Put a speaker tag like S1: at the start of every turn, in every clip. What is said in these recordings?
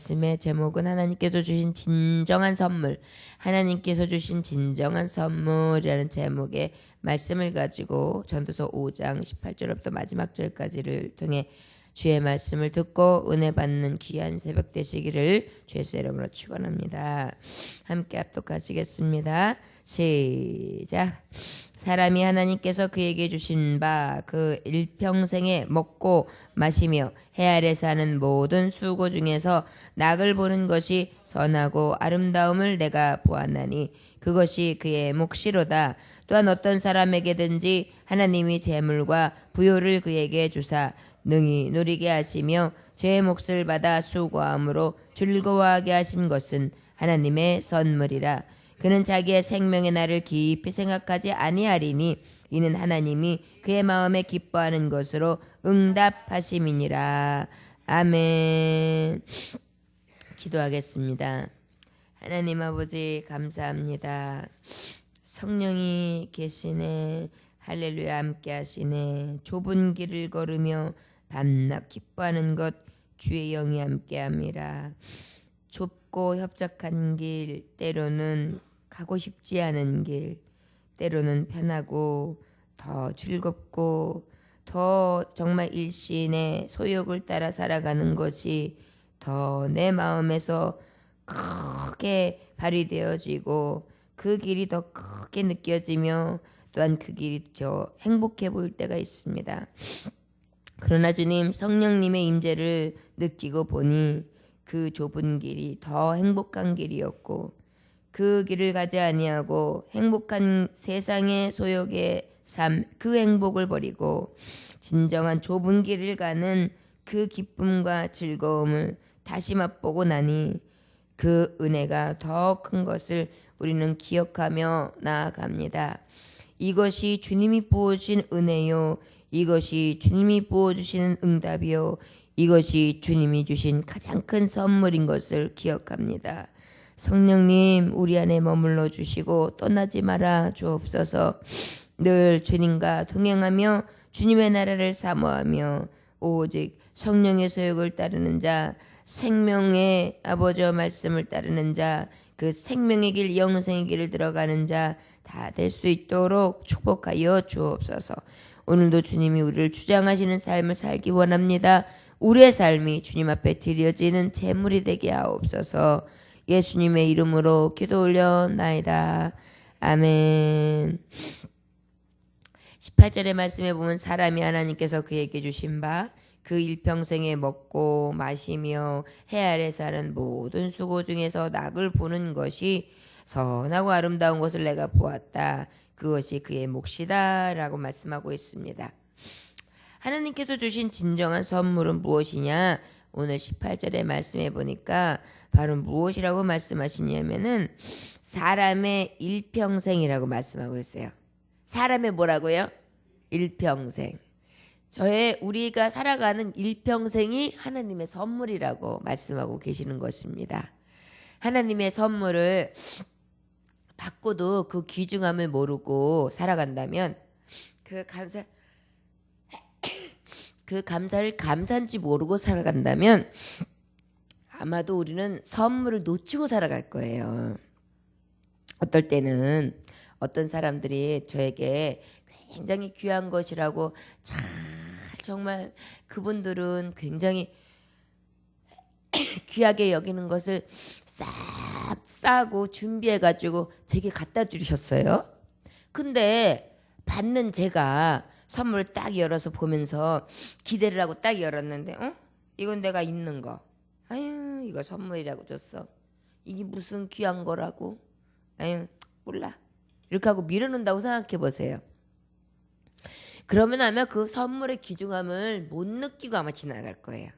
S1: 말씀의 제목은 하나님께서 주신 진정한 선물, 하나님께서 주신 진정한 선물이라는 제목의 말씀을 가지고 전도서 5장 18절부터 마지막 절까지를 통해 주의 말씀을 듣고 은혜 받는 귀한 새벽 되시기를 주의 이름으로 축원합니다. 함께 합독하시겠습니다. 시작. 사람이 하나님께서 그에게 주신 바 그 일평생에 먹고 마시며 해 아래 사는 모든 수고 중에서 낙을 보는 것이 선하고 아름다움을 내가 보았나니 그것이 그의 몫이로다. 또한 어떤 사람에게든지 하나님이 재물과 부요를 그에게 주사 능히 누리게 하시며 죄의 몫을 받아 수고함으로 즐거워하게 하신 것은 하나님의 선물이라. 그는 자기의 생명의 날을 깊이 생각하지 아니하리니 이는 하나님이 그의 마음에 기뻐하는 것으로 응답하심이니라. 아멘. 기도하겠습니다. 하나님 아버지 감사합니다. 성령이 계시네. 할렐루야 함께 하시네. 좁은 길을 걸으며 밤낮 기뻐하는 것 주의 영이 함께 함이라. 좁고 협착한 길, 때로는 가고 싶지 않은 길, 때로는 편하고 더 즐겁고 더 정말 일신의 소욕을 따라 살아가는 것이 더 내 마음에서 크게 발휘되어지고 그 길이 더 크게 느껴지며 또한 그 길이 더 행복해 보일 때가 있습니다. 그러나 주님 성령님의 임재를 느끼고 보니 그 좁은 길이 더 행복한 길이었고 그 길을 가지 아니하고 행복한 세상의 소욕의 삶, 그 행복을 버리고 진정한 좁은 길을 가는 그 기쁨과 즐거움을 다시 맛보고 나니 그 은혜가 더 큰 것을 우리는 기억하며 나아갑니다. 이것이 주님이 부어주신 은혜요, 이것이 주님이 부어주시는 응답이요, 이것이 주님이 주신 가장 큰 선물인 것을 기억합니다. 성령님 우리 안에 머물러 주시고 떠나지 말아 주옵소서. 늘 주님과 동행하며 주님의 나라를 사모하며 오직 성령의 소욕을 따르는 자, 생명의 아버지의 말씀을 따르는 자, 그 생명의 길 영생의 길을 들어가는 자 다 될 수 있도록 축복하여 주옵소서. 오늘도 주님이 우리를 주장하시는 삶을 살기 원합니다. 우리의 삶이 주님 앞에 드려지는 제물이 되게 하옵소서. 예수님의 이름으로 기도 올려나이다. 아멘. 18절의 말씀에 보면 사람이 하나님께서 그에게 주신 바 그 일평생에 먹고 마시며 해 아래 사는 모든 수고 중에서 낙을 보는 것이 선하고 아름다운 것을 내가 보았다. 그것이 그의 몫이다 라고 말씀하고 있습니다. 하나님께서 주신 진정한 선물은 무엇이냐? 오늘 18절의 말씀해 보니까 바로 무엇이라고 말씀하시냐면은 사람의 일평생이라고 말씀하고 있어요. 사람의 뭐라고요? 일평생. 우리가 살아가는 일평생이 하나님의 선물이라고 말씀하고 계시는 것입니다. 하나님의 선물을 받고도 그 귀중함을 모르고 살아간다면 그 감사를 감사한지 모르고 살아간다면 아마도 우리는 선물을 놓치고 살아갈 거예요. 어떨 때는 어떤 사람들이 저에게 굉장히 귀한 것이라고 정말 그분들은 굉장히 귀하게 여기는 것을 싹 싸고 준비해가지고 제게 갖다 주셨어요. 근데 받는 제가 선물을 딱 열어서 보면서 기대를 하고 딱 열었는데 이건 내가 입는 거. 아유 이거 선물이라고 줬어. 이게 무슨 귀한 거라고. 아유 몰라. 이렇게 하고 밀어놓는다고 생각해 보세요. 그러면 아마 그 선물의 귀중함을 못 느끼고 아마 지나갈 거예요.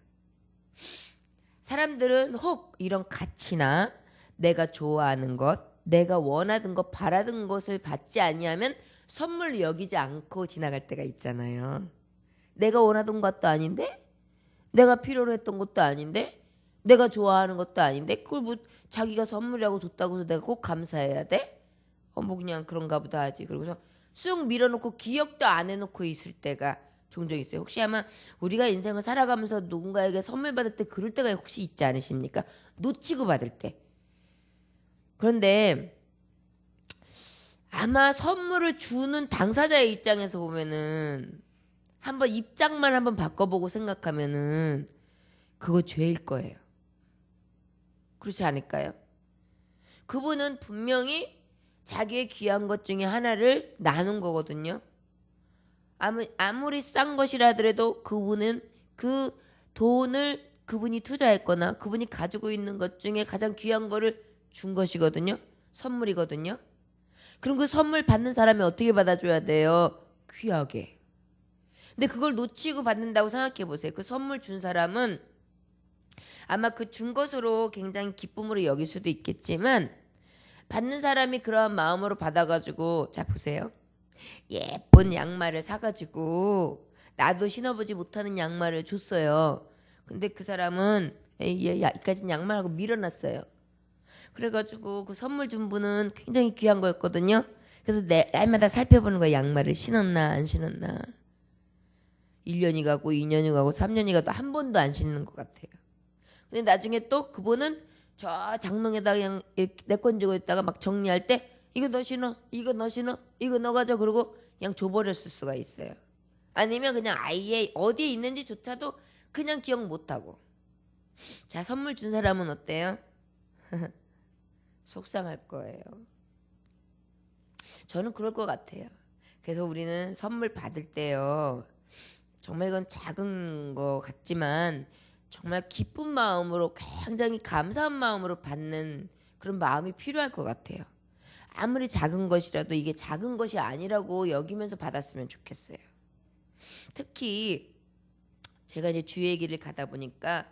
S1: 사람들은 혹 이런 가치나 내가 좋아하는 것, 내가 원하던 것, 바라던 것을 받지 아니하면 선물로 여기지 않고 지나갈 때가 있잖아요. 내가 원하던 것도 아닌데, 내가 필요로 했던 것도 아닌데, 내가 좋아하는 것도 아닌데 그걸 뭐 자기가 선물이라고 줬다고 해서 내가 꼭 감사해야 돼? 뭐 그냥 그런가 보다 하지. 그러고서 쑥 밀어놓고 기억도 안 해놓고 있을 때가 종종 있어요. 혹시 아마 우리가 인생을 살아가면서 누군가에게 선물 받을 때 그럴 때가 혹시 있지 않으십니까? 놓치고 받을 때. 그런데 아마 선물을 주는 당사자의 입장에서 보면은 한번 입장만 한번 바꿔보고 생각하면은 그거 죄일 거예요. 그렇지 않을까요? 그분은 분명히 자기의 귀한 것 중에 하나를 나눈 거거든요. 아무리 싼 것이라 하더라도 그분은 그 돈을 그분이 투자했거나 그분이 가지고 있는 것 중에 가장 귀한 거를 준 것이거든요. 선물이거든요. 그럼 그 선물 받는 사람이 어떻게 받아줘야 돼요? 귀하게. 근데 그걸 놓치고 받는다고 생각해 보세요. 그 선물 준 사람은 아마 그 준 것으로 굉장히 기쁨으로 여길 수도 있겠지만 받는 사람이 그러한 마음으로 받아가지고 자 보세요. 예쁜 양말을 사가지고 나도 신어보지 못하는 양말을 줬어요. 근데 그 사람은 이까진 양말하고 밀어놨어요. 그래가지고 그 선물 준 분은 굉장히 귀한 거였거든요. 그래서 날마다 살펴보는 거야. 양말을 신었나 안 신었나. 1년이 가고 2년이 가고 3년이 가도 한 번도 안 신는 것 같아요. 근데 나중에 또 그분은 저 장롱에다가 그냥 내건지고 있다가 막 정리할 때 이거 너 신어, 이거 너 신어, 이거 너 가져 그러고 그냥 줘버렸을 수가 있어요. 아니면 그냥 아예 어디에 있는지조차도 그냥 기억 못하고. 자, 선물 준 사람은 어때요? 속상할 거예요. 저는 그럴 것 같아요. 그래서 우리는 선물 받을 때요. 정말 이건 작은 거 같지만 정말 기쁜 마음으로 굉장히 감사한 마음으로 받는 그런 마음이 필요할 것 같아요. 아무리 작은 것이라도 이게 작은 것이 아니라고 여기면서 받았으면 좋겠어요. 특히 제가 이제 주의 길을 가다 보니까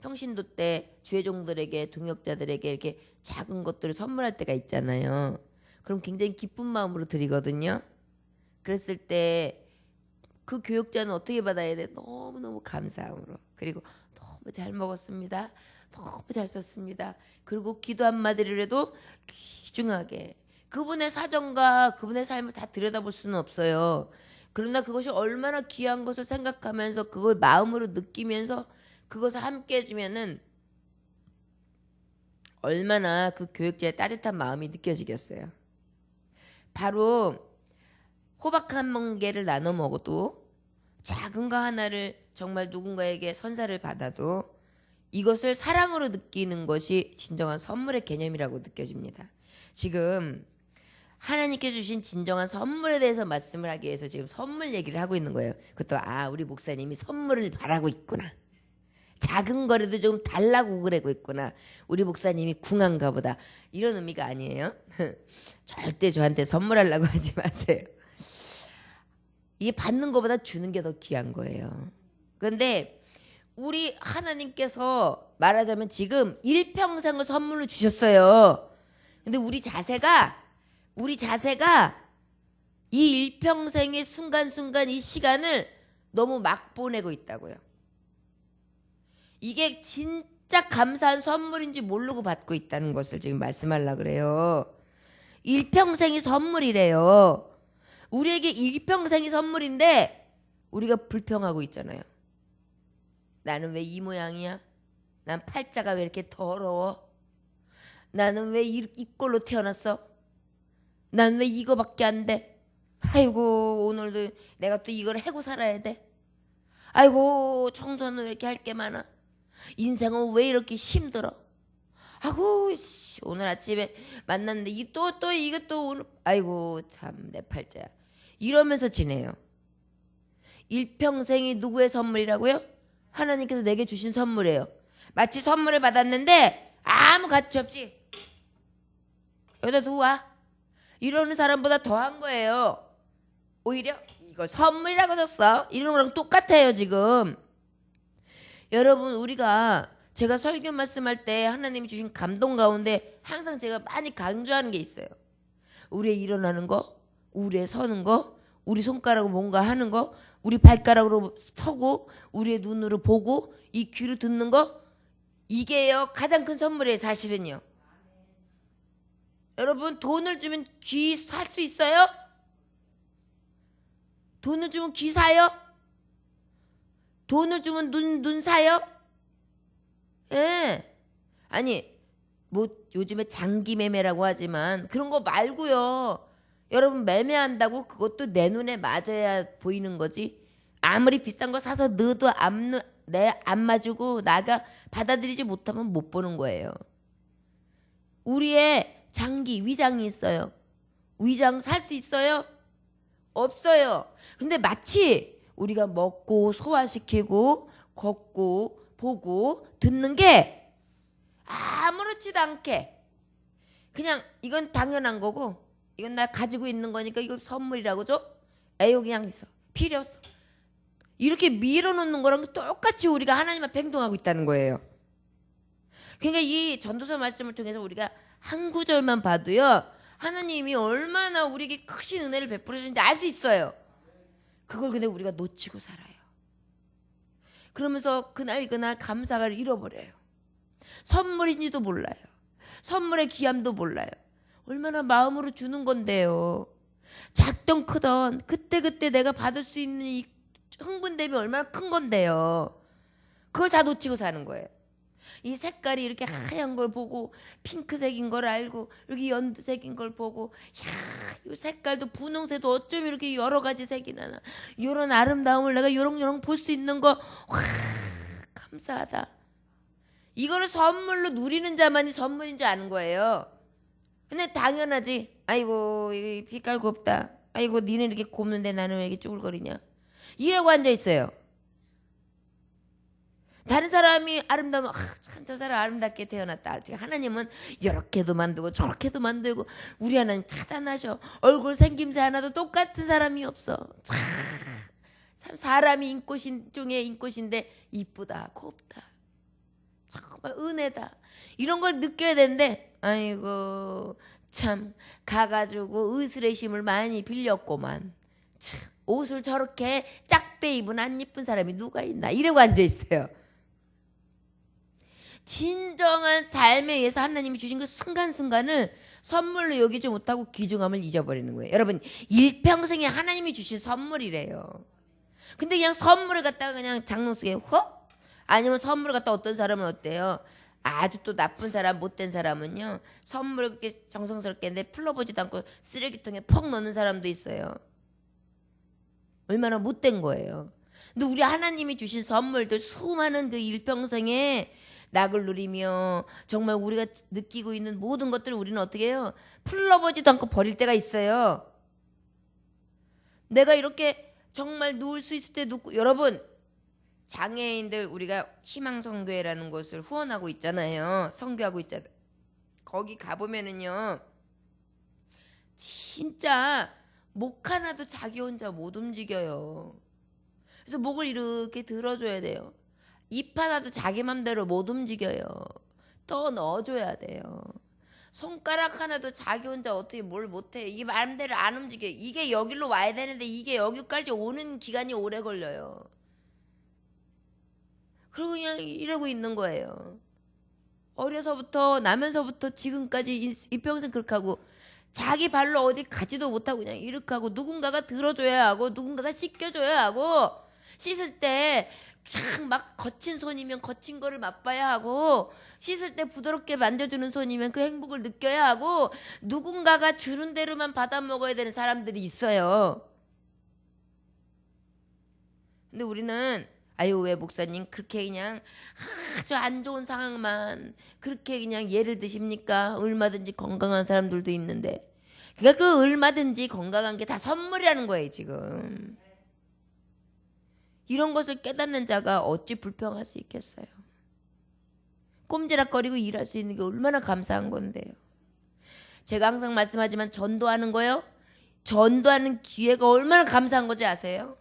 S1: 평신도 때 주의 종들에게 동역자들에게 이렇게 작은 것들을 선물할 때가 있잖아요. 그럼 굉장히 기쁜 마음으로 드리거든요. 그랬을 때 그 교육자는 어떻게 받아야 돼? 너무너무 감사함으로. 그리고 너무 잘 먹었습니다. 너무 잘 썼습니다. 그리고 기도 한마디를 해도 귀중하게. 그분의 사정과 그분의 삶을 다 들여다볼 수는 없어요. 그러나 그것이 얼마나 귀한 것을 생각하면서 그걸 마음으로 느끼면서 그것을 함께 해주면은 얼마나 그 교육자의 따뜻한 마음이 느껴지겠어요. 바로 호박 한 개를 나눠 먹어도 작은 거 하나를 정말 누군가에게 선사를 받아도 이것을 사랑으로 느끼는 것이 진정한 선물의 개념이라고 느껴집니다. 지금 하나님께 주신 진정한 선물에 대해서 말씀을 하기 위해서 지금 선물 얘기를 하고 있는 거예요. 그것도 우리 목사님이 선물을 바라고 있구나. 작은 거라도 좀 달라고 그러고 있구나. 우리 목사님이 궁한가 보다. 이런 의미가 아니에요. 절대 저한테 선물하려고 하지 마세요. 이게 받는 것보다 주는 게 더 귀한 거예요. 그런데 우리 하나님께서 말하자면 지금 일평생을 선물로 주셨어요. 근데 우리 자세가 이 일평생의 순간순간 이 시간을 너무 막 보내고 있다고요. 이게 진짜 감사한 선물인지 모르고 받고 있다는 것을 지금 말씀하려고 그래요. 일평생이 선물이래요. 우리에게 일평생이 선물인데 우리가 불평하고 있잖아요. 나는 왜 이 모양이야? 난 팔자가 왜 이렇게 더러워? 나는 왜 이 꼴로 태어났어? 난 왜 이거밖에 안 돼? 아이고 오늘도 내가 또 이걸 해고 살아야 돼? 아이고 청소는 왜 이렇게 할 게 많아? 인생은 왜 이렇게 힘들어? 아이고 오늘 아침에 만났는데 이것도 오늘 아이고 참 내 팔자야. 이러면서 지내요. 일평생이 누구의 선물이라고요? 하나님께서 내게 주신 선물이에요. 마치 선물을 받았는데 아무 가치 없이 여기다 두고 와. 이러는 사람보다 더한 거예요. 오히려 이걸 선물이라고 줬어. 이런 거랑 똑같아요 지금. 여러분 제가 설교 말씀할 때 하나님이 주신 감동 가운데 항상 제가 많이 강조하는 게 있어요. 우리의 일어나는 거, 우리의 서는 거, 우리 손가락으로 뭔가 하는 거, 우리 발가락으로 서고 우리의 눈으로 보고 이 귀로 듣는 거, 이게요 가장 큰 선물이에요. 사실은요. 여러분 돈을 주면 귀 살 수 있어요? 돈을 주면 귀 사요? 돈을 주면 눈 사요? 예. 아니 뭐 요즘에 장기 매매라고 하지만 그런 거 말고요. 여러분 매매한다고 그것도 내 눈에 맞아야 보이는 거지. 아무리 비싼 거 사서 넣어도 안 맞고 나가 받아들이지 못하면 못 보는 거예요. 우리의 장기 위장이 있어요. 위장 살 수 있어요? 없어요. 근데 마치 우리가 먹고 소화시키고 걷고 보고 듣는 게 아무렇지도 않게 그냥 이건 당연한 거고 이건 나 가지고 있는 거니까 이걸 선물이라고 줘? 에이 그냥 있어. 필요 없어. 이렇게 밀어놓는 거랑 똑같이 우리가 하나님 앞에 행동하고 있다는 거예요. 그러니까 이 전도서 말씀을 통해서 우리가 한 구절만 봐도요. 하나님이 얼마나 우리에게 크신 은혜를 베풀어 주는지 알 수 있어요. 그걸 근데 우리가 놓치고 살아요. 그러면서 그날 감사를 잃어버려요. 선물인지도 몰라요. 선물의 귀함도 몰라요. 얼마나 마음으로 주는 건데요. 작던 크던 그때 내가 받을 수 있는 이 흥분됨이 얼마나 큰 건데요. 그걸 다 놓치고 사는 거예요. 이 색깔이 이렇게 하얀 걸 보고 핑크색인 걸 알고 여기 연두색인 걸 보고 야, 이 색깔도 분홍색도 어쩜 이렇게 여러 가지 색이 나나 이런 아름다움을 내가 요렁요렁 볼 수 있는 거 와, 감사하다. 이거를 선물로 누리는 자만이 선물인 줄 아는 거예요. 근데 당연하지. 아이고 이 빛깔 곱다. 아이고 니는 이렇게 곱는데 나는 왜 이렇게 쭈글거리냐. 이러고 앉아있어요. 다른 사람이 아름다우면 참 저 사람 아름답게 태어났다. 하나님은 이렇게도 만들고 저렇게도 만들고 우리 하나님 대단하셔. 얼굴 생김새 하나도 똑같은 사람이 없어. 참 사람이 인꽃인 중에 인꽃인데 이쁘다 곱다. 정말 은혜다. 이런 걸 느껴야 되는데 아이고 참 가가지고 으스레심을 많이 빌렸고만 참 옷을 저렇게 짝배 입은 안 이쁜 사람이 누가 있나 이러고 앉아있어요. 진정한 삶에 의해서 하나님이 주신 그 순간순간을 선물로 여기지 못하고 귀중함을 잊어버리는 거예요. 여러분 일평생에 하나님이 주신 선물이래요. 근데 그냥 선물을 갖다가 그냥 장롱 속에 훅 아니면 선물을 갖다 어떤 사람은 어때요? 아주 또 나쁜 사람 못된 사람은요 선물을 그렇게 정성스럽게 했는데 풀러보지도 않고 쓰레기통에 퍽 넣는 사람도 있어요. 얼마나 못된 거예요. 근데 우리 하나님이 주신 선물들 수많은 그 일평생에 낙을 누리며 정말 우리가 느끼고 있는 모든 것들을 우리는 어떻게 해요? 풀러보지도 않고 버릴 때가 있어요. 내가 이렇게 정말 누울 수 있을 때 눕고 여러분 장애인들 우리가 희망성교회라는 곳을 후원하고 있잖아요. 선교하고 있잖아요. 거기 가보면은요 진짜 목 하나도 자기 혼자 못 움직여요. 그래서 목을 이렇게 들어줘야 돼요. 입 하나도 자기 맘대로 못 움직여요. 더 넣어줘야 돼요. 손가락 하나도 자기 혼자 어떻게 뭘 못해. 이게 마음대로 안 움직여요. 이게 여기로 와야 되는데 이게 여기까지 오는 기간이 오래 걸려요. 그리고 그냥 이러고 있는 거예요. 어려서부터 나면서부터 지금까지 이평생 그렇게 하고 자기 발로 어디 가지도 못하고 그냥 이렇게 하고 누군가가 들어줘야 하고 누군가가 씻겨줘야 하고 씻을 때 참 막 거친 손이면 거친 거를 맛봐야 하고 씻을 때 부드럽게 만져주는 손이면 그 행복을 느껴야 하고 누군가가 주는 대로만 받아 먹어야 되는 사람들이 있어요. 근데 우리는 아유 왜 목사님 그렇게 그냥 아주 안 좋은 상황만 그렇게 그냥 예를 드십니까? 얼마든지 건강한 사람들도 있는데 그러니까 그 얼마든지 건강한 게 다 선물이라는 거예요 지금. 이런 것을 깨닫는 자가 어찌 불평할 수 있겠어요. 꼼지락거리고 일할 수 있는 게 얼마나 감사한 건데요. 제가 항상 말씀하지만 전도하는 거요. 전도하는 기회가 얼마나 감사한 건지 아세요?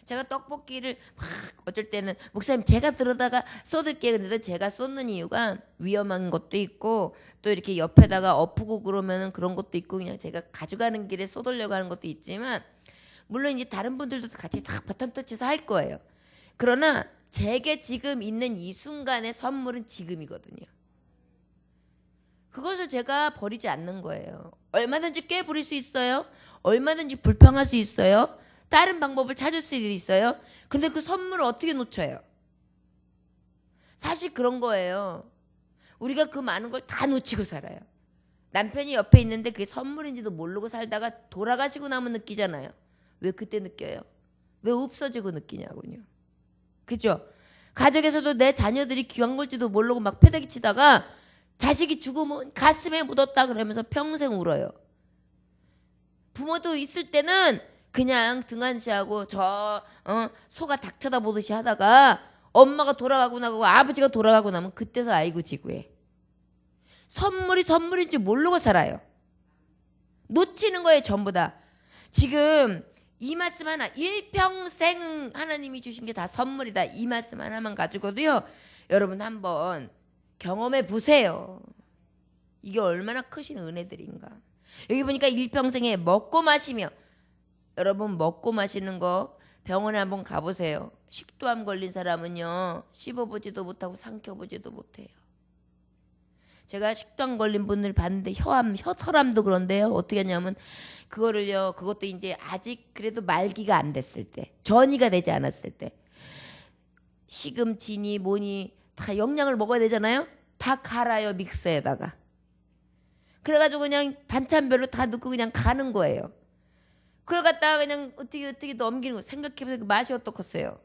S1: 제가 떡볶이를 막 어쩔 때는 목사님 제가 들어다가 쏟을게 그래도 제가 쏟는 이유가 위험한 것도 있고 또 이렇게 옆에다가 엎고 그러면은 그런 것도 있고 그냥 제가 가져가는 길에 쏟으려고 하는 것도 있지만 물론 이제 다른 분들도 같이 다 바탕터치해서 할 거예요. 그러나 제게 지금 있는 이 순간의 선물은 지금이거든요. 그것을 제가 버리지 않는 거예요. 얼마든지 꽤 부릴 수 있어요. 얼마든지 불평할 수 있어요. 다른 방법을 찾을 수도 있어요. 근데 그 선물을 어떻게 놓쳐요? 사실 그런 거예요. 우리가 그 많은 걸 다 놓치고 살아요. 남편이 옆에 있는데 그게 선물인지도 모르고 살다가 돌아가시고 나면 느끼잖아요. 왜 그때 느껴요? 왜 없어지고 느끼냐고요. 그죠? 가족에서도 내 자녀들이 귀한 걸지도 모르고 막 패대기 치다가 자식이 죽으면 가슴에 묻었다 그러면서 평생 울어요. 부모도 있을 때는 그냥 등한시하고 소가 닭 쳐다보듯이 하다가 엄마가 돌아가고 나고 아버지가 돌아가고 나면 그때서 아이고 지구해. 선물이 선물인지 모르고 살아요. 놓치는 거예요 전부 다. 지금 이 말씀 하나, 일평생 하나님이 주신 게 다 선물이다. 이 말씀 하나만 가지고도요, 여러분 한번 경험해 보세요. 이게 얼마나 크신 은혜들인가. 여기 보니까 일평생에 먹고 마시며, 여러분 먹고 마시는 거 병원에 한번 가보세요. 식도암 걸린 사람은요, 씹어보지도 못하고 삼켜보지도 못해요. 제가 식도암 걸린 분을 봤는데 혀서람도 그런데요. 어떻게 하냐면 그거를요. 그것도 이제 아직 그래도 말기가 안 됐을 때, 전이가 되지 않았을 때, 시금치니 뭐니 다 영양을 먹어야 되잖아요. 다 갈아요 믹서에다가. 그래가지고 그냥 반찬별로 다 넣고 그냥 가는 거예요. 그걸 갖다가 그냥 어떻게 넘기는 거. 생각해보세요. 그 맛이 어떻겠어요?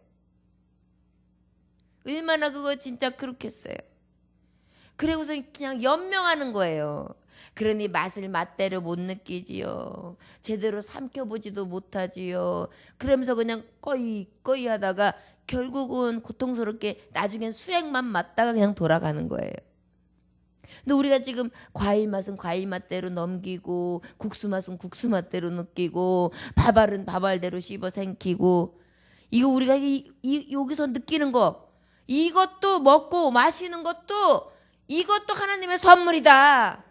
S1: 얼마나 그거 진짜 그렇게 했어요. 그리고서 그냥 연명하는 거예요. 그러니 맛을 맛대로 못 느끼지요. 제대로 삼켜보지도 못하지요. 그러면서 그냥 꺼이 하다가 결국은 고통스럽게 나중엔 수액만 맞다가 그냥 돌아가는 거예요. 근데 우리가 지금 과일 맛은 과일 맛대로 넘기고 국수 맛은 국수 맛대로 느끼고 밥알은 밥알대로 씹어 삼키고, 이거 우리가 여기서 느끼는 거, 이것도 먹고 마시는 것도 이것도 하나님의 선물이다.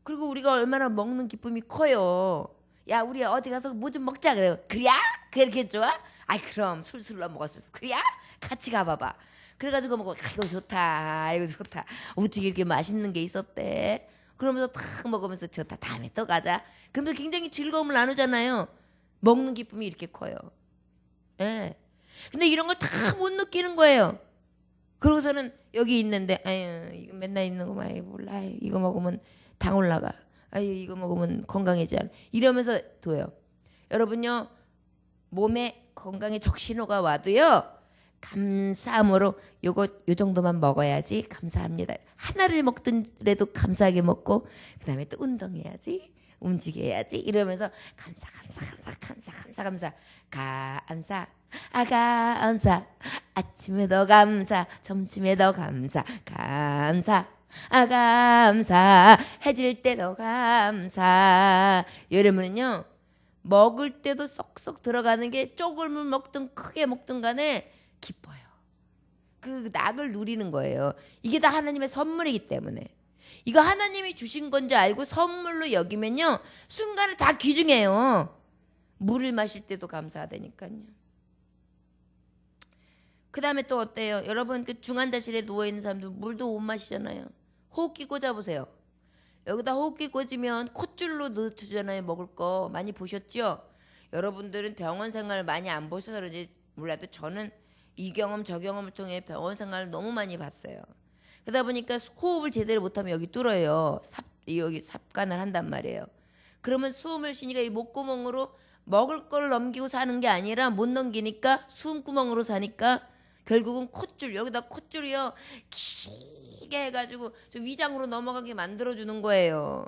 S1: 그리고 우리가 얼마나 먹는 기쁨이 커요. 야, 우리 어디 가서 뭐 좀 먹자 그래요. 그래야? 그렇게 좋아? 아이 그럼 술술로 먹었어. 그래야? 같이 가봐봐. 그래가지고 먹고 이거 좋다. 이거 좋다. 어떻게 이렇게 맛있는 게 있었대. 그러면서 탁 먹으면서 좋다. 다음에 또 가자. 그러면서 굉장히 즐거움을 나누잖아요. 먹는 기쁨이 이렇게 커요. 예. 근데 이런 걸 다 못 느끼는 거예요. 그러고서는 여기 있는데 아유 이거 맨날 있는 거 아유 몰라. 이거 먹으면 당 올라가. 아유 이거 먹으면 건강해지 않아. 이러면서 둬요. 여러분요, 몸에 건강에 적신호가 와도요, 감사함으로 요 정도만 먹어야지 감사합니다. 하나를 먹든라도 감사하게 먹고 그다음에 또 운동해야지, 움직여야지 이러면서 감사 감사 아침에도 감사 점심에도 감사 감사 해질 때도 감사. 여러분은요, 먹을 때도 쏙쏙 들어가는 게 조금을 먹든 크게 먹든 간에 기뻐요. 그 낙을 누리는 거예요. 이게 다 하나님의 선물이기 때문에. 이거 하나님이 주신 건지 알고 선물로 여기면요, 순간을 다 귀중해요. 물을 마실 때도 감사하다니까요. 그 다음에 또 어때요? 여러분 그 중환자실에 누워있는 사람들 물도 못 마시잖아요. 호흡기 꽂아보세요. 여기다 호흡기 꽂으면 콧줄로 넣어주잖아요. 먹을 거 많이 보셨죠? 여러분들은 병원 생활을 많이 안 보셔서 그런지 몰라도 저는 이 경험 저 경험을 통해 병원 생활을 너무 많이 봤어요. 그러다 보니까 호흡을 제대로 못하면 여기 뚫어요. 여기 삽관을 한단 말이에요. 그러면 숨을 쉬니까 이 목구멍으로 먹을 걸 넘기고 사는 게 아니라 못 넘기니까 숨구멍으로 사니까 결국은 콧줄, 여기다 콧줄이요 길게 해가지고 저 위장으로 넘어가게 만들어주는 거예요.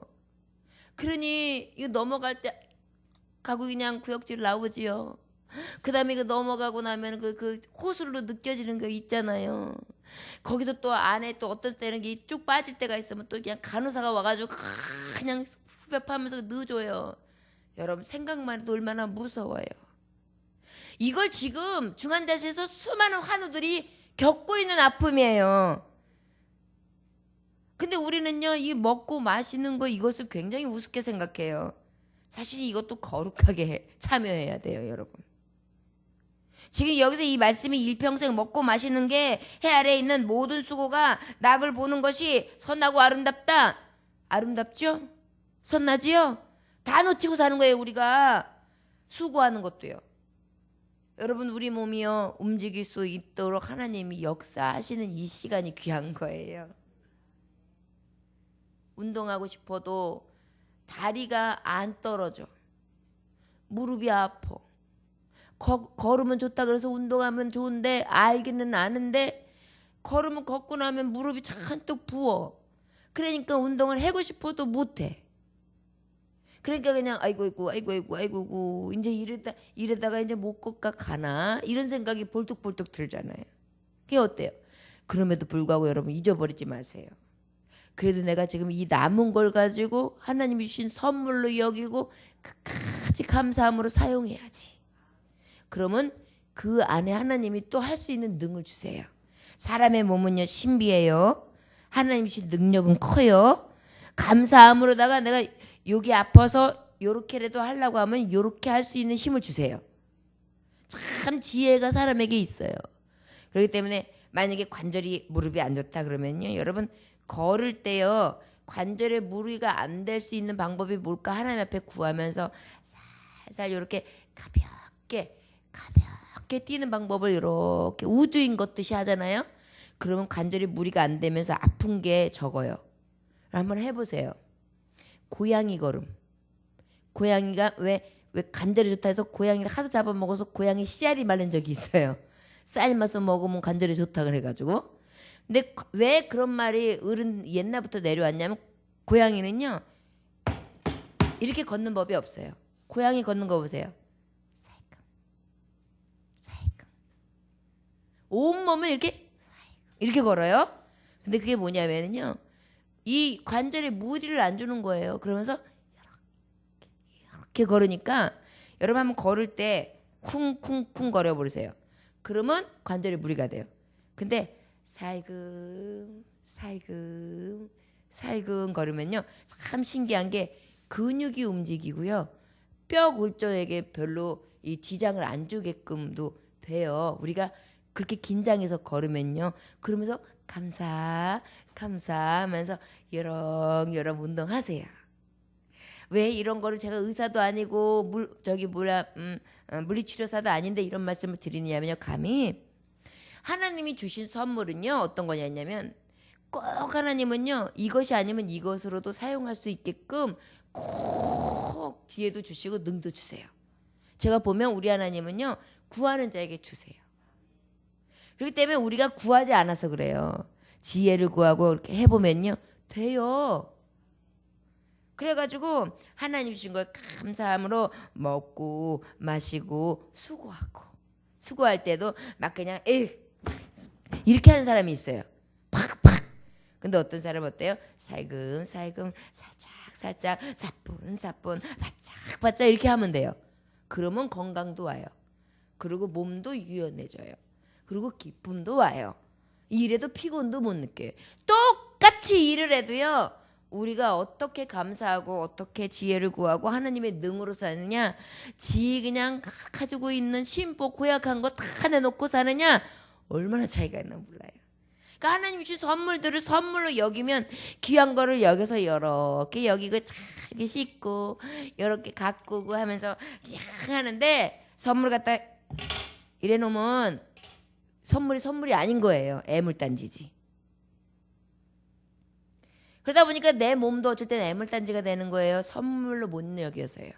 S1: 그러니 이거 넘어갈 때 가고 그냥 구역질 나오지요. 그 다음에 이거 넘어가고 나면 그 호술로 느껴지는 거 있잖아요. 거기서 또 안에 또 어떤 때는 게 쭉 빠질 때가 있으면 또 그냥 간호사가 와가지고 그냥 후벼파면서 넣어줘요. 여러분 생각만 해도 얼마나 무서워요. 이걸 지금 중환자실에서 수많은 환우들이 겪고 있는 아픔이에요. 근데 우리는요, 이 먹고 마시는 거 이것을 굉장히 우습게 생각해요. 사실 이것도 거룩하게 참여해야 돼요, 여러분. 지금 여기서 이 말씀이 일평생 먹고 마시는 게 해 아래에 있는 모든 수고가 낙을 보는 것이 선하고 아름답다. 아름답죠? 선하지요? 다 놓치고 사는 거예요, 우리가. 수고하는 것도요. 여러분 우리 몸이요 움직일 수 있도록 하나님이 역사하시는 이 시간이 귀한 거예요. 운동하고 싶어도 다리가 안 떨어져. 무릎이 아파. 걸으면 좋다 그래서 운동하면 좋은데 알기는 아는데 걸으면 걷고 나면 무릎이 잔뜩 부어. 그러니까 운동을 하고 싶어도 못해. 그러니까 그냥 아이고 이제 이러다가 이제 못 걷가 가나 이런 생각이 볼뚝볼뚝 들잖아요. 그게 어때요? 그럼에도 불구하고 여러분 잊어버리지 마세요. 그래도 내가 지금 이 남은 걸 가지고 하나님이 주신 선물로 여기고 끝까지 감사함으로 사용해야지. 그러면 그 안에 하나님이 또 할 수 있는 능을 주세요. 사람의 몸은요 신비해요. 하나님이 주신 능력은 커요. 감사함으로다가 내가 여기 아파서 요렇게라도 하려고 하면 요렇게 할 수 있는 힘을 주세요. 참 지혜가 사람에게 있어요. 그렇기 때문에 만약에 관절이 무릎이 안 좋다 그러면요 여러분 걸을 때요 관절의 무리가 안 될 수 있는 방법이 뭘까 하나님 앞에 구하면서 살살 이렇게 가볍게 뛰는 방법을 이렇게 우주인 걷듯이 하잖아요. 그러면 관절이 무리가 안 되면서 아픈 게 적어요. 한번 해보세요. 고양이 걸음. 고양이가 왜 관절이 좋다 해서 고양이를 하도 잡아먹어서 고양이 씨알이 마른 적이 있어요. 삶아서 먹으면 관절이 좋다 그래가지고. 근데 왜 그런 말이 옛날부터 내려왔냐면 고양이는요 이렇게 걷는 법이 없어요. 고양이 걷는 거 보세요. 살금 온몸을 이렇게 걸어요. 근데 그게 뭐냐면요 이 관절에 무리를 안 주는 거예요. 그러면서 이렇게 걸으니까 여러분 한번 걸을 때 쿵쿵쿵 걸어보세요. 그러면 관절에 무리가 돼요. 근데 살금 걸으면요 참 신기한 게 근육이 움직이고요 뼈 골조에게 별로 이 지장을 안 주게끔도 돼요. 우리가 그렇게 긴장해서 걸으면요 그러면서 감사하면서 여러 운동하세요. 왜 이런 거를 제가 의사도 아니고 물리치료사도 아닌데 이런 말씀을 드리냐면요 감히 하나님이 주신 선물은요 어떤 거냐면 꼭 하나님은요 이것이 아니면 이것으로도 사용할 수 있게끔 꼭 지혜도 주시고 능도 주세요. 제가 보면 우리 하나님은요 구하는 자에게 주세요. 그렇기 때문에 우리가 구하지 않아서 그래요. 지혜를 구하고 이렇게 해보면요 돼요. 그래가지고 하나님 주신 걸 감사함으로 먹고 마시고 수고할 때도 막 그냥 이렇게 하는 사람이 있어요. 팍팍. 근데 어떤 사람은 어때요? 살금 살짝 사뿐 바짝 이렇게 하면 돼요. 그러면 건강도 와요. 그리고 몸도 유연해져요. 그리고 기쁨도 와요. 이래도 피곤도 못 느껴요. 똑같이 일을 해도요 우리가 어떻게 감사하고 어떻게 지혜를 구하고 하나님의 능으로 사느냐 그냥 가지고 있는 심보 고약한 거 다 내놓고 사느냐 얼마나 차이가 있나 몰라요. 그러니까 하나님 주신 선물들을 선물로 여기면 귀한 거를 여기서 이렇게 여기고 잘 씻고 이렇게 가꾸고 하면서 하는데 선물 갖다 이래 놓으면 선물이 아닌 거예요. 애물단지지. 그러다 보니까 내 몸도 어쩔 땐 애물단지가 되는 거예요. 선물로 못 여겨서요.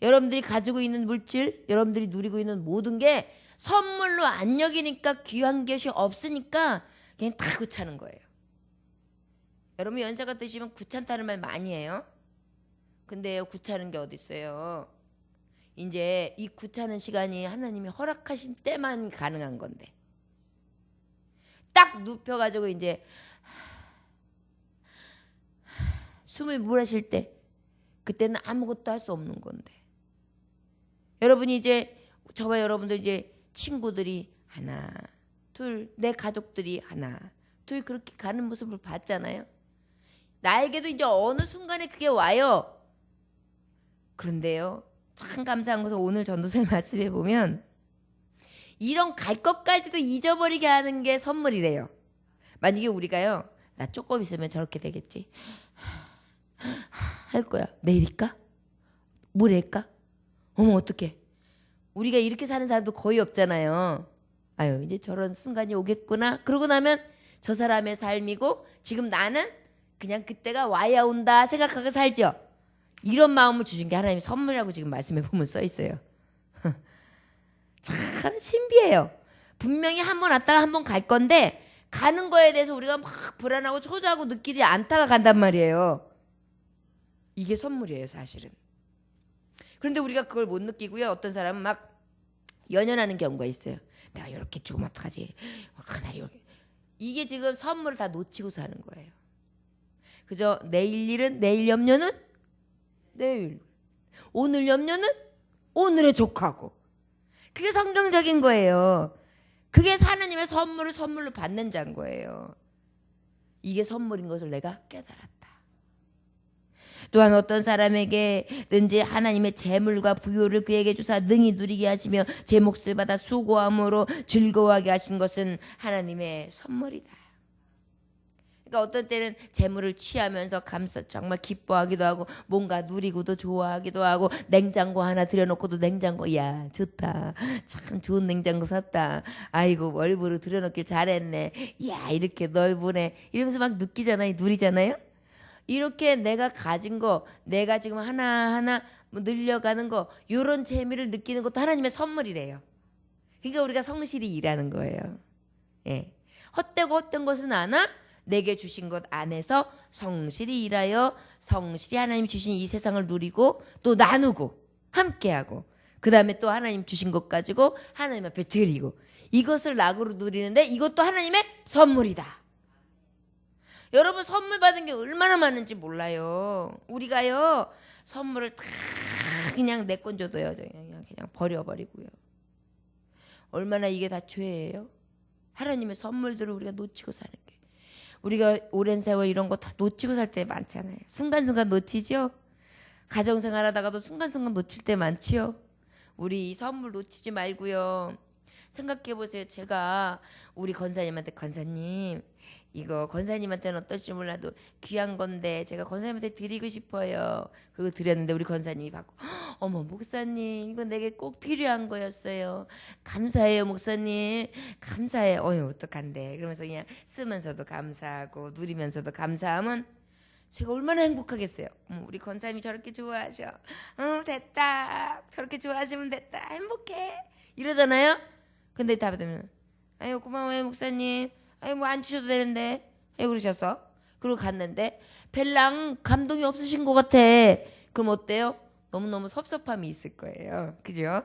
S1: 여러분들이 가지고 있는 물질, 여러분들이 누리고 있는 모든 게 선물로 안 여기니까 귀한 것이 없으니까 그냥 다 귀찮은 거예요. 여러분 연세가 드시면 귀찮다는 말 많이 해요. 근데요 귀찮은 게 어디 있어요. 이제 이 귀찮은 시간이 하나님이 허락하신 때만 가능한 건데 딱 눕혀가지고 이제 숨을 몰아쉴 때 그때는 아무것도 할 수 없는 건데 여러분이 이제 저와 여러분들 이제 친구들이 하나 둘 내 가족들이 하나 둘 그렇게 가는 모습을 봤잖아요. 나에게도 이제 어느 순간에 그게 와요. 그런데요 참 감사한 것은 오늘 전도사님 말씀해 보면 이런 갈 것까지도 잊어버리게 하는 게 선물이래요. 만약에 우리가요 나 조금 있으면 저렇게 되겠지 할 거야. 내일일까? 뭐랄까? 어머 어떡해. 우리가 이렇게 사는 사람도 거의 없잖아요. 아유 이제 저런 순간이 오겠구나. 그러고 나면 저 사람의 삶이고 지금 나는 그냥 그때가 와야 온다 생각하고 살죠. 이런 마음을 주신 게 하나님의 선물이라고 지금 말씀해 보면 써 있어요. 참 신비해요. 분명히 한 번 왔다가 한 번 갈 건데 가는 거에 대해서 우리가 막 불안하고 초조하고 느끼지 않다가 간단 말이에요. 이게 선물이에요 사실은. 그런데 우리가 그걸 못 느끼고요. 어떤 사람은 막 연연하는 경우가 있어요. 내가 이렇게 죽으면 어떡하지? 그날이 이렇게. 이게 지금 선물을 다 놓치고 사는 거예요. 그죠? 내일 일은 내일 염려는 내일. 오늘 염려는 오늘에 족하고. 그게 성경적인 거예요. 그게 하나님의 선물을 선물로 받는 자인 거예요. 이게 선물인 것을 내가 깨달았다. 또한 어떤 사람에게든지 하나님의 재물과 부요를 그에게 주사 능히 누리게 하시며 제 몫을 받아 수고함으로 즐거워하게 하신 것은 하나님의 선물이다. 그러니까 어떤 때는 재물을 취하면서 정말 기뻐하기도 하고 뭔가 누리고도 좋아하기도 하고 냉장고 하나 들여놓고도 냉장고 야 좋다 참 좋은 냉장고 샀다 아이고 월부로 들여놓길 잘했네 야 이렇게 넓으네 이러면서 막 느끼잖아요. 누리잖아요. 이렇게 내가 가진 거 내가 지금 하나하나 늘려가는 거 이런 재미를 느끼는 것도 하나님의 선물이래요. 그러니까 우리가 성실히 일하는 거예요. 예. 헛되고 헛된 것은 않아 내게 주신 것 안에서 성실히 일하여 성실히 하나님 주신 이 세상을 누리고 또 나누고 함께하고 그 다음에 또 하나님 주신 것 가지고 하나님 앞에 드리고 이것을 낙으로 누리는데 이것도 하나님의 선물이다. 여러분 선물 받은 게 얼마나 많은지 몰라요. 우리가요 선물을 다 그냥 내 건 줘도요 그냥 버려버리고요. 얼마나 이게 다 죄예요. 하나님의 선물들을 우리가 놓치고 사는 게. 우리가 오랜 세월 이런 거 다 놓치고 살 때 많잖아요. 순간순간 놓치죠. 가정생활 하다가도 순간순간 놓칠 때 많지요. 우리 이 선물 놓치지 말고요. 생각해 보세요. 제가 우리 권사님한테 권사님 이거 권사님한테는 어떨지 몰라도 귀한 건데 제가 권사님한테 드리고 싶어요. 그리고 드렸는데 우리 권사님이 받고 어머 목사님 이거 내게 꼭 필요한 거였어요. 감사해요 목사님. 감사해요. 어휴 어떡한데. 그러면서 그냥 쓰면서도 감사하고 누리면서도 감사하면 제가 얼마나 행복하겠어요. 우리 권사님이 저렇게 좋아하셔. 됐다. 저렇게 좋아하시면 됐다. 행복해. 이러잖아요. 근데 다 받으면 아유 고마워요 목사님. 아유 뭐 안 주셔도 되는데. 아유 그러셨어. 그리고 갔는데 별랑 감동이 없으신 것 같아. 그럼 어때요? 너무너무 섭섭함이 있을 거예요. 그죠?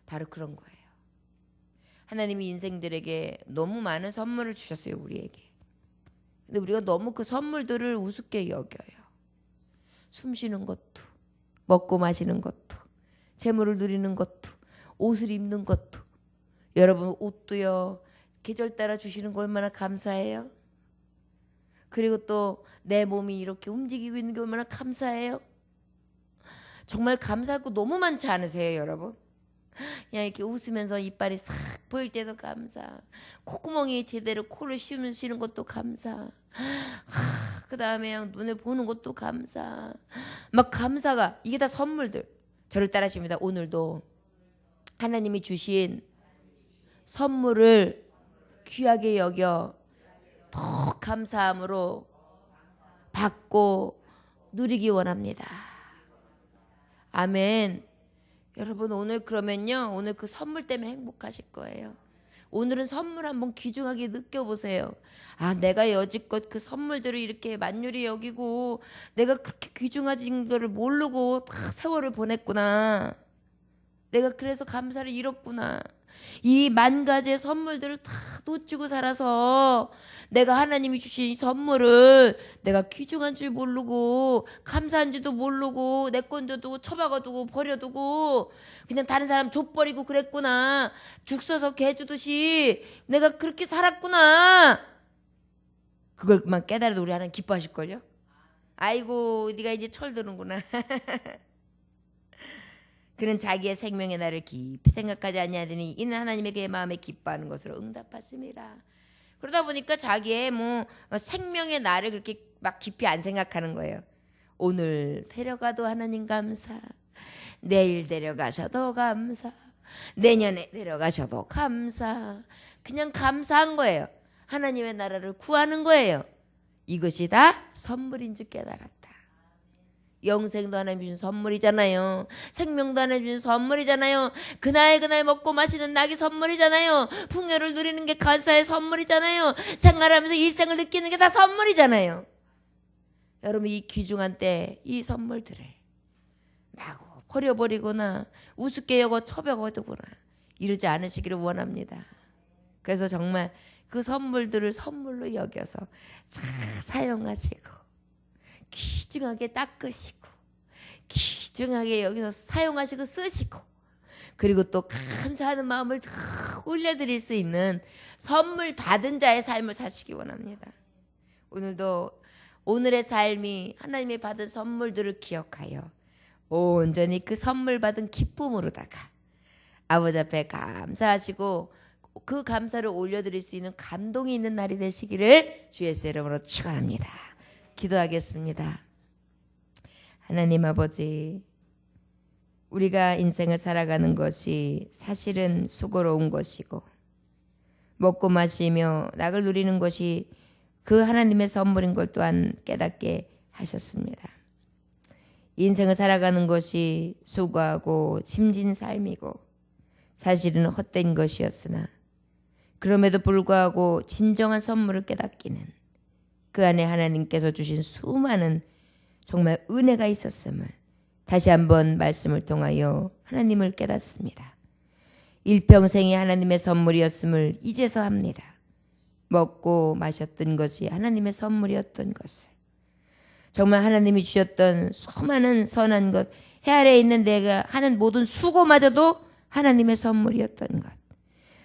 S1: 바로 그런 거예요. 하나님이 인생들에게 너무 많은 선물을 주셨어요. 우리에게. 근데 우리가 너무 그 선물들을 우습게 여겨요. 숨 쉬는 것도 먹고 마시는 것도 재물을 누리는 것도 옷을 입는 것도 여러분 옷도요. 계절 따라 주시는 거 얼마나 감사해요. 그리고 또 내 몸이 이렇게 움직이고 있는 게 얼마나 감사해요. 정말 감사할 거 너무 많지 않으세요 여러분? 그냥 이렇게 웃으면서 이빨이 싹 보일 때도 감사. 콧구멍이 제대로 코를 쉬는 것도 감사. 그 다음에 눈에 보는 것도 감사. 막 감사가 이게 다 선물들. 저를 따라하십니다. 오늘도 하나님이 주신 선물을 귀하게 여겨 더 감사함으로 받고 누리기 원합니다. 아멘. 여러분 오늘 그러면요. 오늘 그 선물 때문에 행복하실 거예요. 오늘은 선물 한번 귀중하게 느껴보세요. 아 내가 여지껏 그 선물들을 이렇게 만유리 여기고 내가 그렇게 귀중한 거를 모르고 다 세월을 보냈구나. 내가 그래서 감사를 잃었구나. 이 만 가지의 선물들을 다 놓치고 살아서 내가 하나님이 주신 이 선물을 내가 귀중한 줄 모르고 감사한 줄도 모르고 내 건 줘두고 처박아두고 버려두고 그냥 다른 사람 줘버리고 그랬구나. 죽 써서 개 주듯이 내가 그렇게 살았구나. 그걸만 깨달아도 우리 하나님 기뻐하실걸요. 아이고 네가 이제 철드는구나. 그는 자기의 생명의 날을 깊이 생각하지 아니하더니 이는 하나님의 그의 마음에 기뻐하는 것으로 응답하심이라. 그러다 보니까 자기의 뭐 생명의 날을 그렇게 막 깊이 안 생각하는 거예요. 오늘 데려가도 하나님 감사, 내일 데려가셔도 감사, 내년에 데려가셔도 감사. 그냥 감사한 거예요. 하나님의 나라를 구하는 거예요. 이것이 다 선물인 줄 깨달았다. 영생도 하나님 주신 선물이잖아요. 생명도 하나님 주신 선물이잖아요. 그날 먹고 마시는 낙이 선물이잖아요. 풍요를 누리는 게 감사의 선물이잖아요. 생활하면서 일생을 느끼는 게 다 선물이잖아요. 여러분, 이 귀중한 때 이 선물들을 마구 버려버리거나 우습게 여겨 처벽어두거나 이러지 않으시기를 원합니다. 그래서 정말 그 선물들을 선물로 여겨서 잘 사용하시고 귀중하게 닦으시고 귀중하게 여기서 사용하시고 쓰시고, 그리고 또 감사하는 마음을 더 올려드릴 수 있는 선물 받은 자의 삶을 사시기 원합니다. 오늘도 오늘의 삶이 하나님이 받은 선물들을 기억하여 온전히 그 선물 받은 기쁨으로다가 아버지 앞에 감사하시고 그 감사를 올려드릴 수 있는 감동이 있는 날이 되시기를 주 예수의 이름으로 축원합니다. 기도하겠습니다. 하나님 아버지, 우리가 인생을 살아가는 것이 사실은 수고로운 것이고 먹고 마시며 낙을 누리는 것이 그 하나님의 선물인 걸 또한 깨닫게 하셨습니다. 인생을 살아가는 것이 수고하고 힘진 삶이고 사실은 헛된 것이었으나 그럼에도 불구하고 진정한 선물을 깨닫기는 그 안에 하나님께서 주신 수많은 정말 은혜가 있었음을 다시 한번 말씀을 통하여 하나님을 깨닫습니다. 일평생이 하나님의 선물이었음을 이제서 합니다. 먹고 마셨던 것이 하나님의 선물이었던 것을, 정말 하나님이 주셨던 수많은 선한 것, 해 아래에 있는 내가 하는 모든 수고마저도 하나님의 선물이었던 것,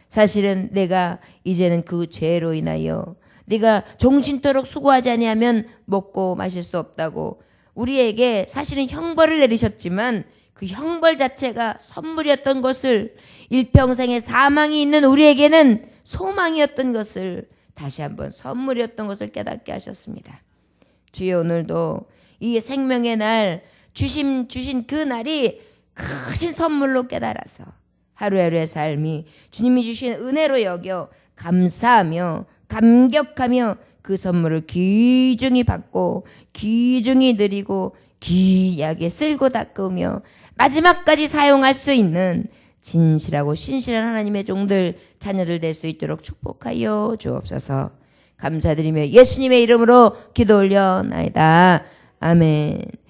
S1: 사실은 내가 이제는 그 죄로 인하여 네가 종신토록 수고하지 아니하면 먹고 마실 수 없다고 우리에게 사실은 형벌을 내리셨지만 그 형벌 자체가 선물이었던 것을, 일평생의 사망이 있는 우리에게는 소망이었던 것을, 다시 한번 선물이었던 것을 깨닫게 하셨습니다. 주여, 오늘도 이 생명의 날 주신 그 날이 크신 선물로 깨달아서 하루하루의 삶이 주님이 주신 은혜로 여겨 감사하며 감격하며 그 선물을 귀중히 받고 귀중히 누리고 귀하게 쓸고 닦으며 마지막까지 사용할 수 있는 진실하고 신실한 하나님의 종들, 자녀들 될 수 있도록 축복하여 주옵소서. 감사드리며 예수님의 이름으로 기도 올려나이다. 아멘.